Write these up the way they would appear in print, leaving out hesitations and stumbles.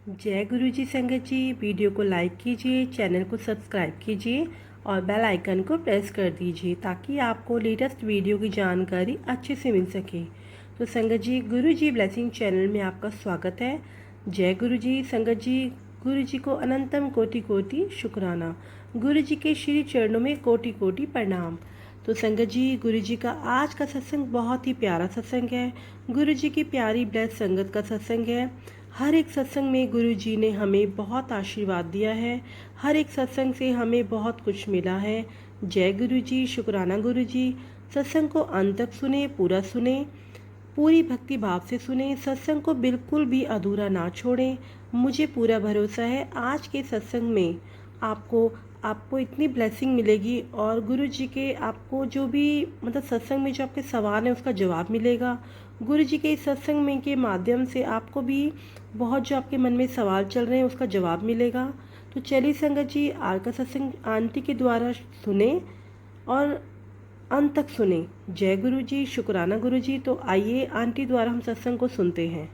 जय गुरु जी संगत जी। वीडियो को लाइक कीजिए, चैनल को सब्सक्राइब कीजिए और बेल आइकन को प्रेस कर दीजिए ताकि आपको लेटेस्ट वीडियो की जानकारी अच्छे से मिल सके। तो संगत जी, गुरु जी ब्लेसिंग चैनल में आपका स्वागत है। जय गुरु जी संगत जी। गुरु जी को अनंतम कोटि कोटि शुक्राना। गुरु जी के श्री चरणों में कोटि कोटि प्रणाम। तो संगत जी, गुरु जी का आज का सत्संग बहुत ही प्यारा सत्संग है। गुरु जी की प्यारी ब्लेस संगत का सत्संग है। हर एक सत्संग में गुरु जी ने हमें बहुत आशीर्वाद दिया है। हर एक सत्संग से हमें बहुत कुछ मिला है। जय गुरु जी, शुक्राना गुरु जी। सत्संग को अंत तक सुने, पूरा सुने, पूरी भक्ति भाव से सुने। सत्संग को बिल्कुल भी अधूरा ना छोड़ें। मुझे पूरा भरोसा है आज के सत्संग में आपको आपको इतनी ब्लेसिंग मिलेगी और गुरु जी के आपको जो भी मतलब सत्संग में जो आपके सवाल है उसका जवाब मिलेगा। गुरु जी के इस सत्संग में के माध्यम से आपको भी बहुत जो आपके मन में सवाल चल रहे हैं उसका जवाब मिलेगा। तो चलिए संगत जी, आज का सत्संग आंटी के द्वारा सुने और अंत तक सुने। जय गुरु जी, शुक्राना गुरु जी। तो आइए आंटी द्वारा हम सत्संग को सुनते हैं।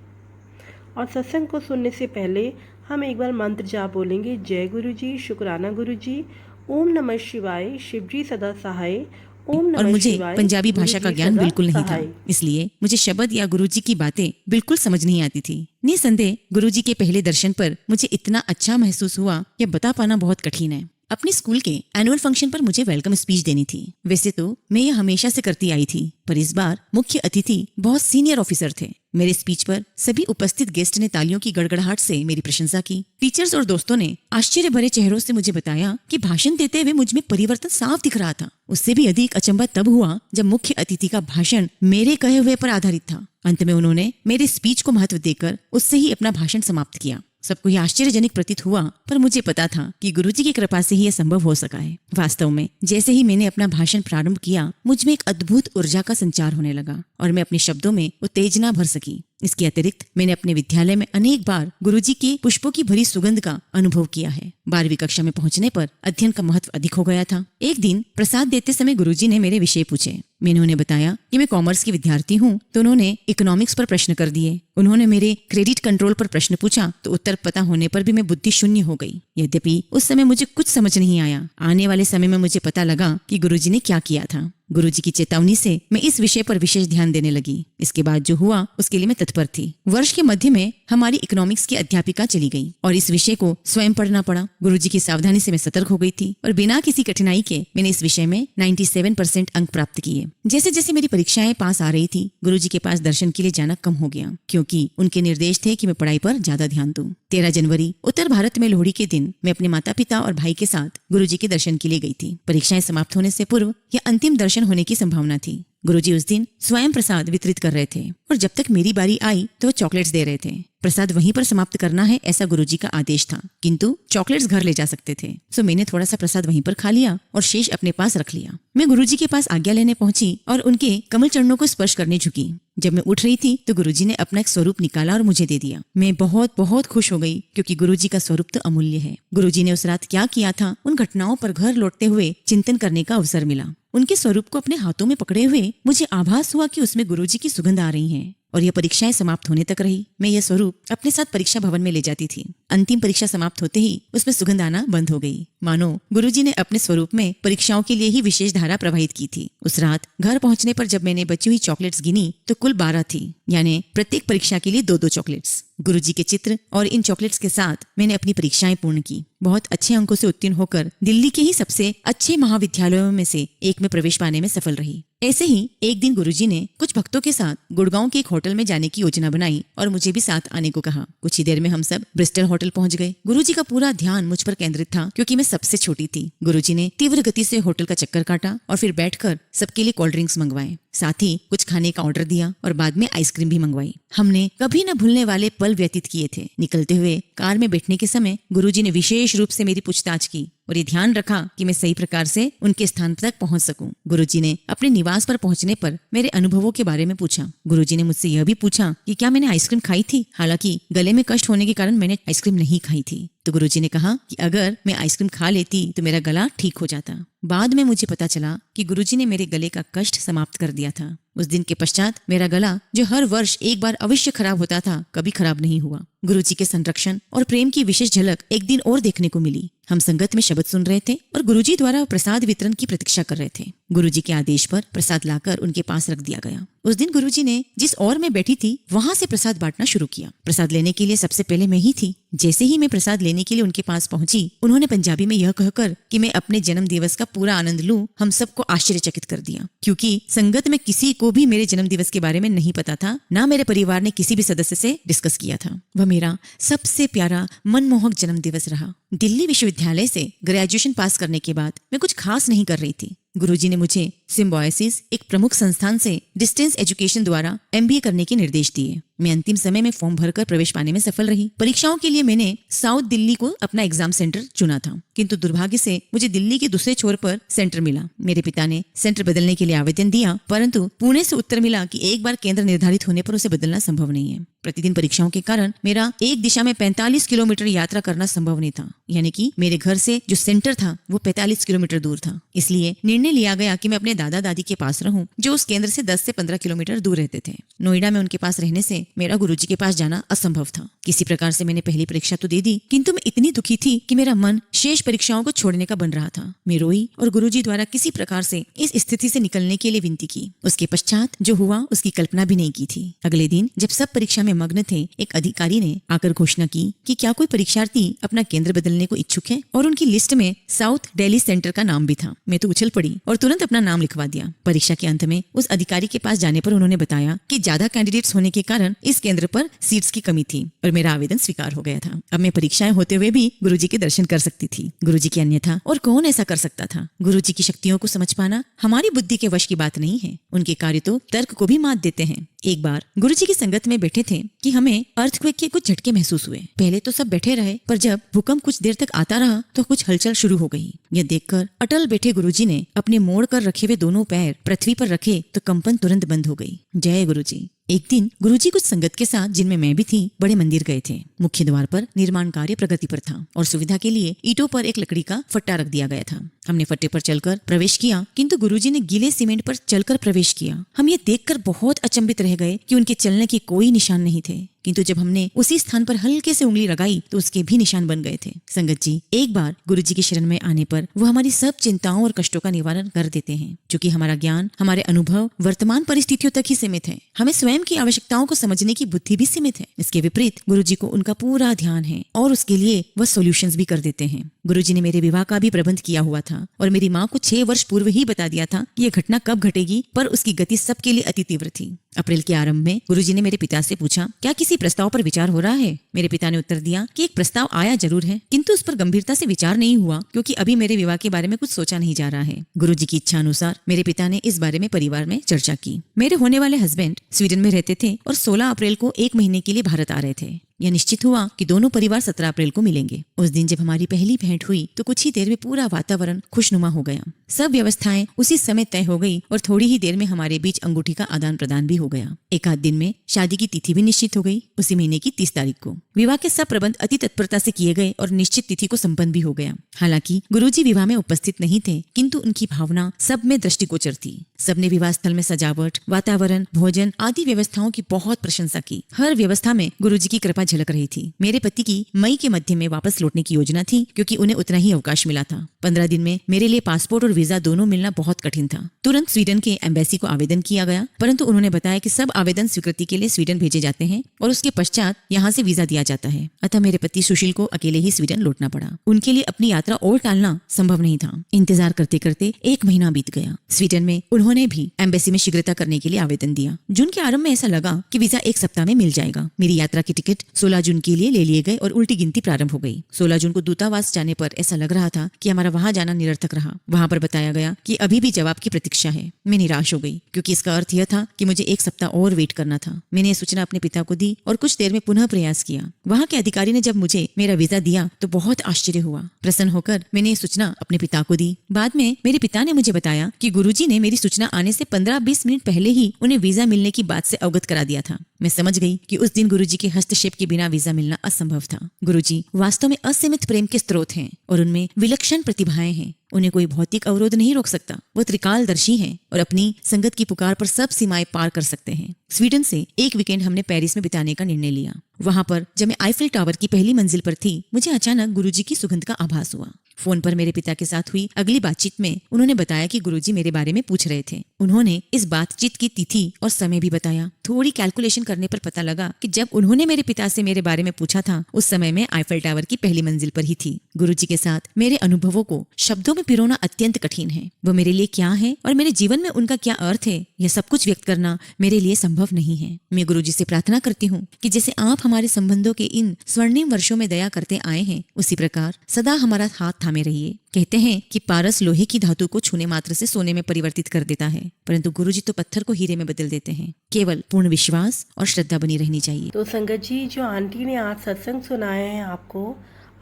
और सत्संग को सुनने से पहले हम एक बार मंत्र जाप बोलेंगे। जय गुरु जी, शुक्राना गुरु जी। ओम नमः शिवाय, शिव जी सदा सहाय। ओम और नमः मुझे शिवाय। पंजाबी गुरु भाषा का जी ज्ञान सदा बिल्कुल नहीं था, सहाय। इसलिए मुझे शब्द या गुरुजी की बातें बिल्कुल समझ नहीं आती थी। निसंदेह गुरुजी के पहले दर्शन पर मुझे इतना अच्छा महसूस हुआ कि बता पाना बहुत कठिन है। अपने स्कूल के एनुअल फंक्शन पर मुझे वेलकम स्पीच देनी थी। वैसे तो मैं ये हमेशा से करती आई थी, पर इस बार मुख्य अतिथि बहुत सीनियर ऑफिसर थे। मेरे स्पीच पर सभी उपस्थित गेस्ट ने तालियों की गड़गड़ाहट से मेरी प्रशंसा की। टीचर्स और दोस्तों ने आश्चर्य भरे चेहरों से मुझे बताया कि भाषण देते हुए मुझ में परिवर्तन साफ दिख रहा था। उससे भी अधिक अचंभा तब हुआ जब मुख्य अतिथि का भाषण मेरे कहे हुए पर आधारित था। अंत में उन्होंने मेरे स्पीच को महत्व देकर उससे ही अपना भाषण समाप्त किया। सबको यह आश्चर्यजनक प्रतीत हुआ, पर मुझे पता था कि गुरुजी की कृपा से ही यह संभव हो सका है। वास्तव में जैसे ही मैंने अपना भाषण प्रारंभ किया, मुझ में एक अद्भुत ऊर्जा का संचार होने लगा और मैं अपने शब्दों में उत्तेजना भर सकी। इसके अतिरिक्त मैंने अपने विद्यालय में अनेक बार गुरुजी के पुष्पों की भरी सुगंध का अनुभव किया है। 12वीं कक्षा में पहुंचने पर अध्ययन का महत्व अधिक हो गया था। एक दिन प्रसाद देते समय गुरुजी ने मेरे विषय पूछे। मैंने उन्हें बताया कि मैं कॉमर्स की विद्यार्थी हूँ, तो उन्होंने इकोनॉमिक्स पर प्रश्न कर दिए। उन्होंने मेरे क्रेडिट कंट्रोल पर प्रश्न पूछा तो उत्तर पता होने पर भी मैं बुद्धि शून्य हो गई। यद्यपि उस समय मुझे कुछ समझ नहीं आया। आने वाले समय में मुझे पता लगा कि गुरुजी ने क्या किया था। गुरुजी की चेतावनी से मैं इस विषय पर विशेष ध्यान देने लगी। इसके बाद जो हुआ उसके लिए मैं तत्पर थी। वर्ष के मध्य में हमारी इकोनॉमिक्स की अध्यापिका चली गई और इस विषय को स्वयं पढ़ना पड़ा। गुरुजी की सावधानी से मैं सतर्क हो गई थी और बिना किसी कठिनाई के मैंने इस विषय में 97% अंक प्राप्त किए। जैसे जैसे मेरी परीक्षाएं पास आ रही थी, गुरुजी के पास दर्शन के लिए जाना कम हो गया, क्योंकि उनके निर्देश थे कि मैं पढ़ाई पर ज्यादा ध्यान दूं। 13 जनवरी उत्तर भारत में लोहड़ी के दिन मैं अपने माता पिता और भाई के साथ गुरुजी के दर्शन के लिए गई थी। परीक्षाएं समाप्त होने से पूर्व यह अंतिम दर्शन होने की संभावना थी। गुरुजी उस दिन स्वयं प्रसाद वितरित कर रहे थे और जब तक मेरी बारी आई तो वो चॉकलेट्स दे रहे थे। प्रसाद वहीं पर समाप्त करना है ऐसा गुरुजी का आदेश था, किंतु चॉकलेट्स घर ले जा सकते थे। सो मैंने थोड़ा सा प्रसाद वहीं पर खा लिया और शेष अपने पास रख लिया। मैं गुरुजी के पास आज्ञा लेने पहुंची और उनके कमल चरणों को स्पर्श करने झुकी। जब मैं उठ रही थी तो गुरुजी ने अपना एक स्वरूप निकाला और मुझे दे दिया। मैं बहुत बहुत खुश हो गई, क्योंकि गुरुजी का स्वरूप तो अमूल्य है। गुरुजी ने उस रात क्या किया था, उन घटनाओं पर घर लौटते हुए चिंतन करने का अवसर मिला। उनके स्वरूप को अपने हाथों में पकड़े हुए मुझे आभास हुआ कि उसमें गुरुजी की सुगंध आ रही है और यह परीक्षाएं समाप्त होने तक रही। मैं यह स्वरूप अपने साथ परीक्षा भवन में ले जाती थी। अंतिम परीक्षा समाप्त होते ही उसमें सुगंध आना बंद हो गई, मानो गुरुजी ने अपने स्वरूप में परीक्षाओं के लिए ही विशेष धारा प्रवाहित की थी। उस रात घर पहुंचने पर जब मैंने बची हुई चॉकलेट्स गिनी तो कुल 12 थी, यानी प्रत्येक परीक्षा के लिए 2-2 चॉकलेट्स। गुरुजी के चित्र और इन चॉकलेट्स के साथ मैंने अपनी परीक्षाएं पूर्ण की। बहुत अच्छे अंकों से उत्तीर्ण होकर दिल्ली के ही सबसे अच्छे महाविद्यालयों में से एक में प्रवेश पाने में सफल रही। ऐसे ही एक दिन गुरुजी ने कुछ भक्तों के साथ गुड़गांव के एक होटल में जाने की योजना बनाई और मुझे भी साथ आने को कहा। कुछ ही देर में हम सब ब्रिस्टल होटल पहुंच गए। गुरुजी का पूरा ध्यान मुझ पर केंद्रित था, क्योंकि मैं सबसे छोटी थी। गुरुजी ने तीव्र गति से होटल का चक्कर काटा और फिर बैठकर सबके लिए कोल्ड ड्रिंक्स मंगवाए। साथ ही कुछ खाने का ऑर्डर दिया और बाद में आइसक्रीम भी मंगवाई। हमने कभी न भूलने वाले पल व्यतीत किए थे। निकलते हुए कार में बैठने के समय गुरुजी ने विशेष रूप से मेरी पूछताछ की और ये ध्यान रखा कि मैं सही प्रकार से उनके स्थान तक पहुंच सकूं। गुरुजी ने अपने निवास पर पहुंचने पर मेरे अनुभवों के बारे में पूछा। गुरुजी ने मुझसे यह भी पूछा कि क्या मैंने आइसक्रीम खाई थी। हालांकि गले में कष्ट होने के कारण मैंने आइसक्रीम नहीं खाई थी। तो गुरुजी ने कहा कि अगर मैं आइसक्रीम खा लेती तो मेरा गला ठीक हो जाता। बाद में मुझे पता चला कि गुरुजी ने मेरे गले का कष्ट समाप्त कर दिया था। उस दिन के पश्चात मेरा गला, जो हर वर्ष एक बार अवश्य खराब होता था, कभी खराब नहीं हुआ। गुरुजी के संरक्षण और प्रेम की विशेष झलक एक दिन और देखने को मिली। हम संगत में शब्द सुन रहे थे और गुरुजी द्वारा प्रसाद वितरण की प्रतीक्षा कर रहे थे। गुरुजी के आदेश पर प्रसाद लाकर उनके पास रख दिया गया। उस दिन गुरुजी ने जिस ओर मैं बैठी थी वहां से प्रसाद बांटना शुरू किया। प्रसाद लेने के लिए सबसे पहले मैं ही थी। जैसे ही मैं प्रसाद लेने के लिए उनके पास पहुंची, उन्होंने पंजाबी में यह कहकर कि मैं अपने जन्म दिवस का पूरा आनंद लूं, हम सबको आश्चर्यचकित कर दिया, क्योंकि संगत में किसी को भी मेरे जन्म दिवस के बारे में नहीं पता था, ना मेरे परिवार ने किसी भी सदस्य से डिस्कस किया था। वह मेरा सबसे प्यारा मनमोहक जन्म दिवस रहा। दिल्ली विश्वविद्यालय से ग्रेजुएशन पास करने के बाद मैं कुछ खास नहीं कर रही थी। गुरुजी ने मुझे सिम्बायोसिस, एक प्रमुख संस्थान से डिस्टेंस एजुकेशन द्वारा MBA करने के निर्देश दिए। मैं अंतिम समय में फॉर्म भरकर प्रवेश पाने में सफल रही। परीक्षाओं के लिए मैंने साउथ दिल्ली को अपना एग्जाम सेंटर चुना था, किंतु दुर्भाग्य से मुझे दिल्ली के दूसरे छोर पर सेंटर मिला। मेरे पिता ने सेंटर बदलने के लिए आवेदन दिया, परंतु पुणे से उत्तर मिला कि एक बार केंद्र निर्धारित होने पर उसे बदलना संभव नहीं है। प्रतिदिन परीक्षाओं के कारण मेरा एक दिशा में 45 किलोमीटर यात्रा करना संभव नहीं था, यानी कि मेरे घर से जो सेंटर था वो 45 किलोमीटर दूर था। इसलिए निर्णय लिया गया कि मैं अपने दादा दादी के पास रहूं, जो उस केंद्र से 10 से 15 किलोमीटर दूर रहते थे। नोएडा में उनके पास रहने से मेरा गुरुजी के पास जाना असंभव था। किसी प्रकार से मैंने पहली परीक्षा तो दे दी, किंतु मैं इतनी दुखी थी कि मेरा मन शेष परीक्षाओं को छोड़ने का बन रहा था। मैं रोई और गुरुजी द्वारा किसी प्रकार से इस स्थिति से निकलने के लिए विनती की। उसके पश्चात जो हुआ उसकी कल्पना भी नहीं की थी। अगले दिन जब सब परीक्षा में मग्न थे, एक अधिकारी ने आकर घोषणा की कि क्या कोई परीक्षार्थी अपना केंद्र बदलने को इच्छुक है, और उनकी लिस्ट में साउथ दिल्ली सेंटर का नाम भी था। मैं तो उछल पड़ी और तुरंत अपना नाम लिखवा दिया। परीक्षा के अंत में उस अधिकारी के पास जाने पर उन्होंने बताया कि ज्यादा कैंडिडेट्स होने के कारण इस केंद्र पर सीट्स की कमी थी और मेरा आवेदन स्वीकार हो गया था। अब मैं परीक्षाएं होते हुए भी गुरुजी के दर्शन कर सकती थी। गुरुजी की अन्यथा और कौन ऐसा कर सकता था। गुरुजी की शक्तियों को समझ पाना हमारी बुद्धि के वश की बात नहीं है। उनके कार्य तो तर्क को भी मात देते हैं। एक बार गुरुजी की संगत में बैठे थे कि हमें अर्थक्वेक के कुछ झटके महसूस हुए। पहले तो सब बैठे रहे, पर जब भूकंप कुछ देर तक आता रहा तो कुछ हलचल शुरू हो गई। यह देखकर अटल बैठे गुरुजी ने अपने मोड़ कर रखे हुए दोनों पैर पृथ्वी पर रखे तो कंपन तुरंत बंद हो गई। जय गुरुजी। एक दिन गुरुजी कुछ संगत के साथ, जिनमें मैं भी थी, बड़े मंदिर गए थे। मुख्य द्वार पर निर्माण कार्य प्रगति पर था और सुविधा के लिए ईंटों पर एक लकड़ी का फट्टा रख दिया गया था। हमने फट्टे पर चलकर प्रवेश किया, किंतु गुरुजी ने गीले सीमेंट पर चलकर प्रवेश किया। हम ये देखकर बहुत अचंभित रह गए कि उनके चलने के कोई निशान नहीं थे, किंतु जब हमने उसी स्थान पर हल्के से उंगली लगाई तो उसके भी निशान बन गए थे। संगत जी, एक बार गुरुजी की शरण में आने पर वो हमारी सब चिंताओं और कष्टों का निवारण कर देते हैं। क्योंकि हमारा ज्ञान, हमारे अनुभव वर्तमान परिस्थितियों तक ही सीमित है। हमें स्वयं की आवश्यकताओं को समझने की बुद्धि भी सीमित है। इसके विपरीत गुरुजी को उनका पूरा ध्यान है और उसके लिए वह सॉल्यूशंस भी कर देते हैं। गुरुजी ने मेरे विवाह का भी प्रबंध किया हुआ था और मेरी माँ को 6 वर्ष पूर्व ही बता दिया था कि यह घटना कब घटेगी, पर उसकी गति सबके लिए अति तीव्र थी। अप्रैल के आरंभ में गुरुजी ने मेरे पिता से पूछा, क्या किसी प्रस्ताव पर विचार हो रहा है? मेरे पिता ने उत्तर दिया कि एक प्रस्ताव आया जरूर है, किंतु उस पर गंभीरता से विचार नहीं हुआ, क्योंकि अभी मेरे विवाह के बारे में कुछ सोचा नहीं जा रहा है। गुरुजी की इच्छा अनुसार मेरे पिता ने इस बारे में परिवार में चर्चा की। मेरे होने वाले हस्बैंड स्वीडन में रहते थे और 16 अप्रैल को 1 महीने के लिए भारत आ रहे थे। यह निश्चित हुआ कि दोनों परिवार 17 अप्रैल को मिलेंगे। उस दिन जब हमारी पहली भेंट हुई तो कुछ ही देर में पूरा वातावरण खुशनुमा हो गया। सब व्यवस्थाएं उसी समय तय हो गई और थोड़ी ही देर में हमारे बीच अंगूठी का आदान प्रदान भी हो गया। एक आध दिन में शादी की तिथि भी निश्चित हो गई। उसी महीने की 30 तारीख को विवाह के सब प्रबंध अति तत्परता से किए गए और निश्चित तिथि को संपन्न भी हो गया। हालांकि गुरुजी विवाह में उपस्थित नहीं थे, किंतु उनकी भावना सब में दृष्टिगोचर थी। सबने विवाह स्थल में सजावट, वातावरण, भोजन आदि व्यवस्थाओं की बहुत प्रशंसा की। हर व्यवस्था में गुरुजी की कृपा झलक रही थी। मेरे पति की मई के मध्य में वापस लौटने की योजना थी, क्योंकि उन्हें उतना ही अवकाश मिला था। 15 दिन में मेरे लिए पासपोर्ट और वीजा दोनों मिलना बहुत कठिन था। तुरंत स्वीडन के एम्बेसी को आवेदन किया गया, परंतु उन्होंने बताया कि सब आवेदन स्वीकृति के लिए स्वीडन भेजे जाते हैं और उसके पश्चात यहाँ से वीजा दिया जाता है। अतः मेरे पति सुशील को अकेले ही स्वीडन लौटना पड़ा। उनके लिए अपनी यात्रा और टालना संभव नहीं था। इंतजार करते करते 1 महीना बीत गया। स्वीडन में उन्होंने भी एम्बेसी में शीघ्रता करने के लिए आवेदन दिया। जून के आरंभ में ऐसा लगा कि वीजा 1 सप्ताह में मिल जाएगा। मेरी यात्रा की टिकट 16 जून के लिए ले लिए गए और उल्टी गिनती प्रारंभ हो गई। 16 जून को दूतावास जाने पर ऐसा लग रहा था कि हमारा वहां जाना निरर्थक रहा। वहां पर बताया गया कि अभी भी जवाब की प्रतीक्षा है। मैं निराश हो गई, क्योंकि इसका अर्थ यह था कि मुझे 1 सप्ताह और वेट करना था। मैंने यह सूचना अपने पिता को दी और कुछ देर में पुनः प्रयास किया। वहां के अधिकारी ने जब मुझे मेरा वीजा दिया तो बहुत आश्चर्य हुआ। प्रसन्न होकर मैंने ये सूचना अपने पिता को दी। बाद में मेरे पिता ने मुझे बताया कि गुरुजी ने मेरी सूचना आने से 15-20 मिनट पहले ही उन्हें वीजा मिलने की बात से अवगत करा दिया था। मैं समझ गई कि उस दिन गुरुजी के हस्तक्षेप के बिना वीजा मिलना असंभव था। गुरुजी वास्तव में असीमित प्रेम के स्रोत हैं और उनमें विलक्षण प्रतिभाएं हैं। उन्हें कोई भौतिक अवरोध नहीं रोक सकता। वो त्रिकालदर्शी हैं और अपनी संगत की पुकार पर सब सीमाएं पार कर सकते हैं। स्वीडन से एक वीकेंड हमने पेरिस में बिताने का निर्णय लिया। वहाँ पर जब मैं आईफिल टावर की पहली मंजिल पर थी, मुझे अचानक गुरुजी की सुगंध का आभास हुआ। फोन पर मेरे पिता के साथ हुई अगली बातचीत में उन्होंने बताया कि गुरुजी मेरे बारे में पूछ रहे थे। उन्होंने इस बातचीत की तिथि और समय भी बताया। थोड़ी कैलकुलेशन करने पर पता लगा कि जब उन्होंने मेरे पिता से मेरे बारे में पूछा था, उस समय मैं आईफिल टावर की पहली मंजिल पर ही थी। गुरुजी के साथ मेरे अनुभवों को शब्दों में पिरोना अत्यंत कठिन है। वो मेरे लिए क्या है और मेरे जीवन में उनका क्या अर्थ है, यह सब कुछ व्यक्त करना मेरे लिए संभव नहीं है। मैं गुरुजी से प्रार्थना करती हूँ कि जैसे आप हमारे संबंधों के इन स्वर्णिम वर्षों में दया करते आए हैं, उसी प्रकार सदा हमारा हाथ थामे रहिए। कहते हैं कि पारस लोहे की धातु को छूने मात्र से सोने में परिवर्तित कर देता है, परंतु गुरुजी तो पत्थर को हीरे में बदल देते हैं। केवल पूर्ण विश्वास और श्रद्धा बनी रहनी चाहिए। तो संगत जी, जो आंटी ने आज सत्संग सुनाया है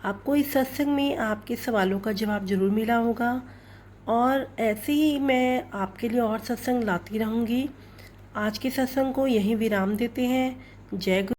आपको इस सत्संग में आपके सवालों का जवाब जरूर मिला होगा और ऐसे ही मैं आपके लिए और सत्संग लाती रहूँगी। आज के सत्संग को यहीं विराम देते हैं। जय गुरु।